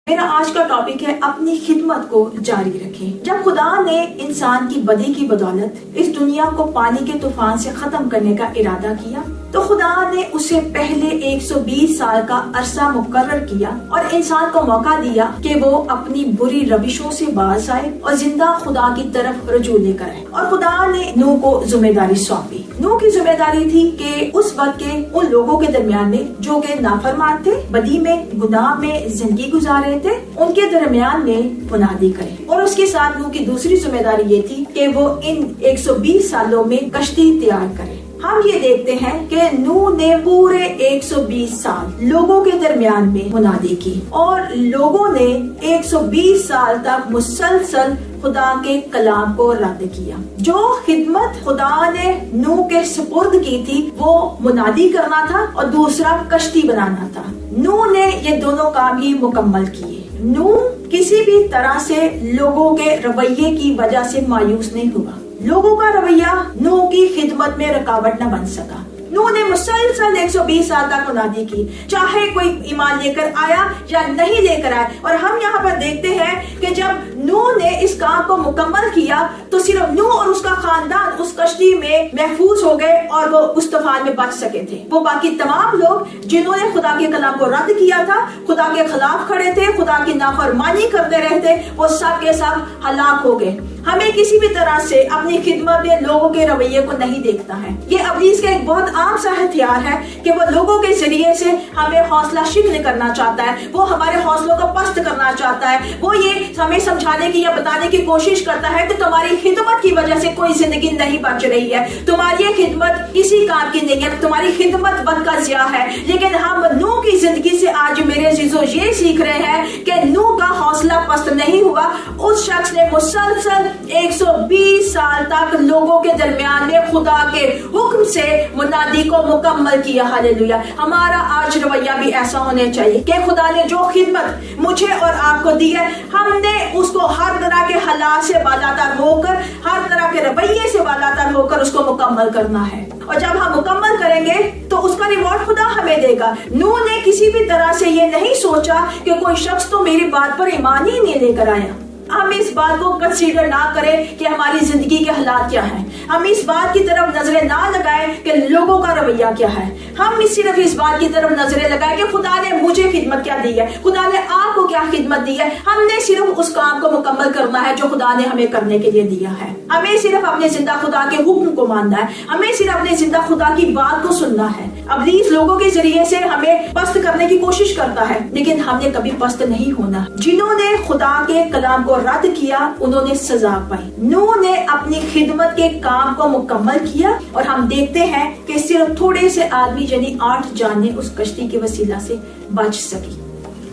میرا آج کا ٹاپک ہے اپنی خدمت کو جاری رکھیں۔ جب خدا نے انسان کی بدی کی بدولت اس دنیا کو پانی کے طوفان سے ختم کرنے کا ارادہ کیا تو خدا نے اسے پہلے 120 سال کا عرصہ مقرر کیا اور انسان کو موقع دیا کہ وہ اپنی بری روشوں سے باز آئے اور زندہ خدا کی طرف رجوع لے کر آئے۔ اور خدا نے نوح کو ذمہ داری سونپی۔ نوح کی ذمہ داری تھی کہ اس وقت کے ان لوگوں کے درمیان میں جو کہ نافرمان تھے، بدی میں، گناہ میں زندگی گزار رہے تھے، ان کے درمیان میں منادی کرے۔ اور اس کے ساتھ نوح کی دوسری ذمہ داری یہ تھی کہ وہ ان 120 سالوں میں کشتی تیار کرے۔ ہم یہ دیکھتے ہیں کہ نوح نے پورے 120 سال لوگوں کے درمیان میں منادی کی اور لوگوں نے 120 سال تک مسلسل خدا کے کلام کو رد کیا۔ جو خدمت خدا نے نوح کے سپرد کی تھی وہ منادی کرنا تھا اور دوسرا کشتی بنانا تھا۔ نوح نے یہ دونوں کام ہی مکمل کیے۔ نوح کسی بھی طرح سے لوگوں کے رویے کی وجہ سے مایوس نہیں ہوا۔ لوگوں کا رویہ نوح کی خدمت میں رکاوٹ نہ بن سکا۔ نوح نے مسلسل 120 سال تک منادی کی، چاہے کوئی ایمان لے کر آیا یا نہیں لے کر آیا۔ اور ہم یہاں پر دیکھتے ہیں کہ جب نوح نے اس کام کو مکمل کیا تو صرف نوح اور اس کا خاندان اس کشتی میں محفوظ ہو گئے اور وہ اس طوفان میں بچ سکے تھے۔ وہ باقی تمام لوگ جنہوں نے خدا کے کلام کو رد کیا تھا، خدا کے خلاف کھڑے تھے، خدا کی نافرمانی کرتے رہتے، وہ سب کے سب ہلاک ہو گئے۔ ہمیں کسی بھی طرح سے اپنی خدمت میں لوگوں کے رویے کو نہیں دیکھتا ہے۔ یہ ابلیس کا ایک بہت عام سا ہتھیار ہے کہ وہ لوگوں کے ذریعے سے ہمیں حوصلہ شکن کرنا چاہتا ہے، وہ ہمارے حوصلوں کو پست کرنا چاہتا ہے، وہ یہ ہمیں سمجھانے کی یا بتانے کی کوشش کرتا ہے کہ تمہاری خدمت کی وجہ سے کوئی زندگی نہیں بچ رہی ہے، تمہاری یہ خدمت کسی کام کی نہیں ہے، تمہاری خدمت بد کا ضیاع ہے۔ لیکن ہم نوح کی زندگی سے آج میرے عزیزو یہ سیکھ رہے ہیں کہ نوح کا حوصلہ پست نہیں ہوا۔ اس شخص نے مسلسل 120 سال تک لوگوں کے درمیان میں خدا کے حکم سے منادی کو مکمل کیا۔ ہاللیلویہ۔ ہمارا آج رویہ بھی ایسا ہونا چاہیے کہ خدا نے جو خدمت مجھے اور آپ کو دی ہے، ہم نے اس کو ہر طرح کے حالات سے بالاتر ہو کر، ہر طرح کے رویے سے بالاتر ہو کر اس کو مکمل کرنا ہے۔ اور جب ہم مکمل کریں گے تو اس کا ریوارڈ خدا ہمیں دے گا۔ نوح نے کسی بھی طرح سے یہ نہیں سوچا کہ کوئی شخص تو میری بات پر ایمان ہی نہیں لے کر آیا۔ ہم اس بات کو کنسیڈر نہ کریں کہ ہماری زندگی کے حالات کیا ہیں، ہم اس بات کی طرف نظریں نہ لگائیں کہ لوگوں کا رویہ کیا ہے، ہم صرف اس بات کی طرف نظریں لگائیں کہ خدا نے مجھے خدمت کیا دی ہے، خدا نے آپ کو کیا خدمت دی ہے۔ ہم نے صرف اس کام کو مکمل کرنا ہے جو خدا نے ہمیں کرنے کے لیے دیا ہے۔ ہمیں صرف اپنے زندہ خدا کے حکم کو ماننا ہے، ہمیں صرف اپنے زندہ خدا کی بات کو سننا ہے۔ ابلیس لوگوں کے ذریعے سے ہمیں پست کرنے کی کوشش کرتا ہے، لیکن ہم نے کبھی پست نہیں ہونا۔ جنہوں نے خدا کے کلام کو رد کیا انہوں نے سزا پائی۔ نوح نے اپنی خدمت کے کام کو مکمل کیا اور ہم دیکھتے ہیں کہ صرف تھوڑے سے آدمی یعنی 8 جانیں اس کشتی کے وسیلہ سے بچ سکی۔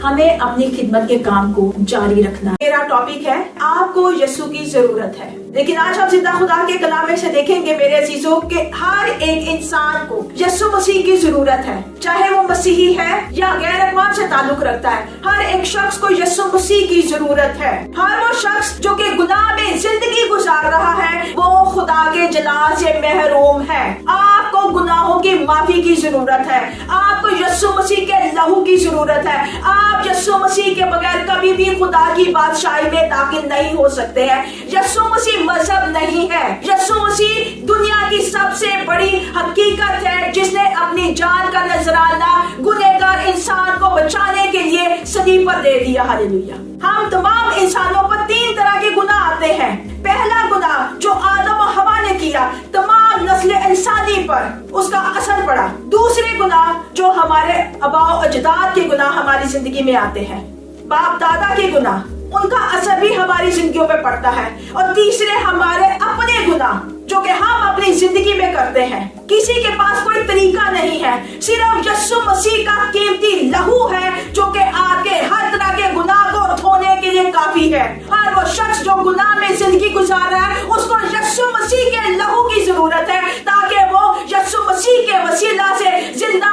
ہمیں اپنی خدمت کے کام کو جاری رکھنا ہے۔ میرا ٹاپک ہے آپ کو یسوع کی ضرورت ہے۔ لیکن آج ہم زندہ خدا کے کلام میں سے دیکھیں گے میرے عزیزوں کہ ہر ایک انسان کو یسوع مسیح کی ضرورت ہے، چاہے وہ مسیحی ہے یا غیر اقوام سے تعلق رکھتا ہے۔ ہر ایک شخص کو یسوع مسیح کی ضرورت ہے۔ ہر وہ شخص جو کہ گناہ میں زندگی گزار رہا ہے وہ خدا کے جلال سے محروم ہے۔ آپ کو گناہوں کی معافی کی ضرورت ہے، آپ کو یسوع مسیح کے لہو کی ضرورت ہے۔ آپ یسوع مسیح کے بغیر کبھی بھی خدا کی بادشاہی میں داخل نہیں ہو سکتے ہیں۔ یسوع مسیح مذہب نہیں ہے، یسوع مسیح دنیا کی سب سے بڑی حقیقت ہے جس نے اپنی جان کا نذرانہ گنہگار انسان کو بچانے کے لیے صلیب پر دے دیا۔ ہاللیلویہ۔ ہم تمام انسانوں پر 3 طرح کے گناہ آتے ہیں۔ پہلا گناہ جو آدم و حوا نے کیا، تمام نسل انسانی پر اس کا اثر پڑا۔ دوسرے گناہ جو ہمارے آباء و اجداد کے گناہ ہماری زندگی میں آتے ہیں، باپ دادا کے گناہ، ان کا اثر بھی ہماری زندگیوں پہ پڑتا ہے۔ اور تیسرے ہمارے اپنے گناہ جو کہ ہم اپنی زندگی میں کرتے ہیں۔ کسی کے پاس کوئی طریقہ نہیں ہے، صرف یسوع مسیح کا قیمتی لہو ہے جو کہ آپ کے ہر طرح کے گناہ کو دھونے کے لیے کافی ہے۔ ہر وہ شخص جو گناہ میں زندگی گزار رہا ہے اس کو یسوع مسیح کے لہو کی ضرورت ہے تاکہ وہ یسوع مسیح کے وسیلہ سے زندہ